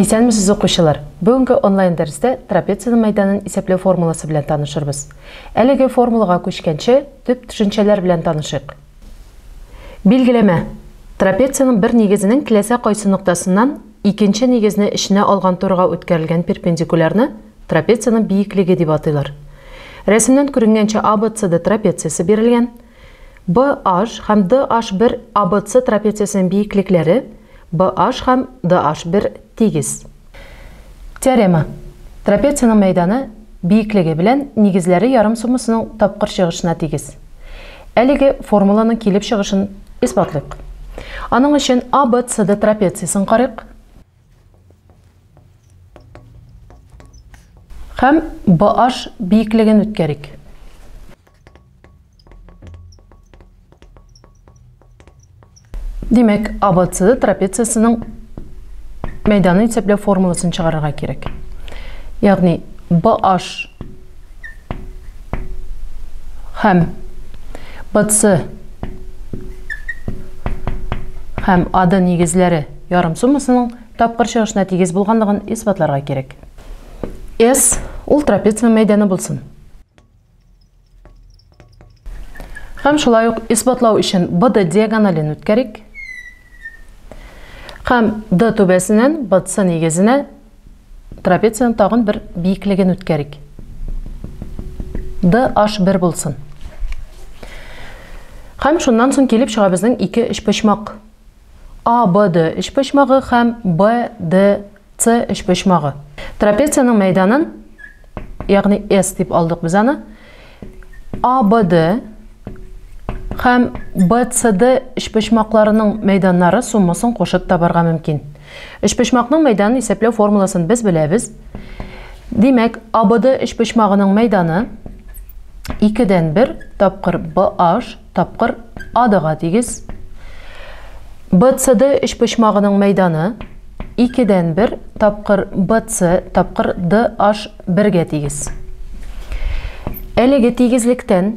Исәнмесез укучылар. Бүгенге онлайн дәрестә трапецияның мәйданын исәпләү формуласы белән танышырбыз. Әлеге формулага күчкәнче төп төшенчәләр белән танышыйк. Билгеләмә. Трапецияның бер нигезенең киләсе кайсы ноктасыннан икенче нигезне эченә алган турыга үткәрелгән перпендикулярны трапецияның биеклеге дип атыйлар. Рәсемнән күренгәнчә ABCD трапециясе бирелгән. BH һәм DH1 ABC трапециясының биеклекләре BH һәм DH1 тигез. Теорема. Трапецияның мәйданы биеклеге белән нигезләре ярым суммасының тапкыр чыгышына тигез. Әлеге формуланың килеп чыгышын исбатлыйк. Аның өчен ABCD трапециясын карыйк. Һәм BH биеклеген үткәрик. Демәк, ABCD трапециясының мәйданы исәпләү формуласын чыгарырга кирәк. Ягъни BH һәм BC һәм AD нигезләре ярым суммасының тапкыр чыгышына тигез булганлыгын исбатларга кирәк. S ул трапецияның мәйданы булсын. Һәм шулай ук исбатлау өчен BD диагонален үткәрик. Һәм D түбәсеннән BC нигезенә трапецияның тагын бер биеклеген үткәрик. DH1 булсын. Һәм шуннан соң килеп чыга безнең ике эчпочмак. ABD эчпочмагы һәм BDC эчпочмагы. Трапецияның мәйданын, ягъни S дип алдык без аны, ABD һәм BCD эчпочмакларының мәйданнары суммасын кушып табарга мөмкин. Эчпочмакның мәйданын исәпләү формуласын без беләбез. Димәк, ABD эчпочмагының мәйданы 2дән 1 тапкыр BH тапкыр AD-га тигез. BCD эчпочмагының мәйданы 2дән 1 тапкыр BC тапкыр DH1-гә тигез. Әлеге тигезлектән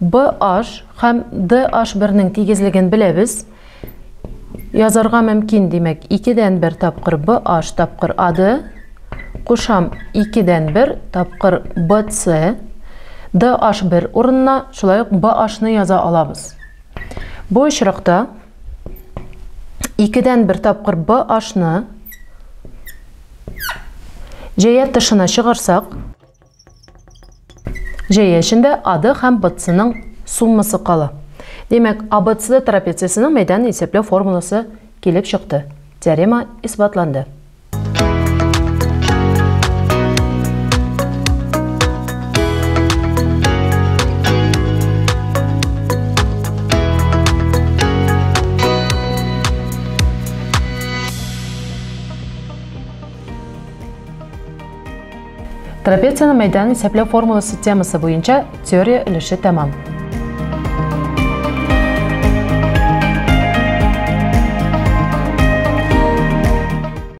BH һәм DH1-ның тигезлеген беләбез. Язарга мөмкин, димәк, 2дән 1 тапкыр BH тапкыр AD, кушам 2дән 1 тапкыр BC, DH1 урынына шулай ук BH-ны яза алабыз. Бу очракта 2дән 1 тапкыр BH-ны җәя тышына чыгарсак, җәя эчендә AD һәм BC-ның суммасы кала. Демәк, ABCD трапециясының мәйданын исәпләү формуласы килеп чыкты. Теорема исбатланды. Трапецияның мәйданын исәпләү формуласы темасы буенча теория өлеше тәмам.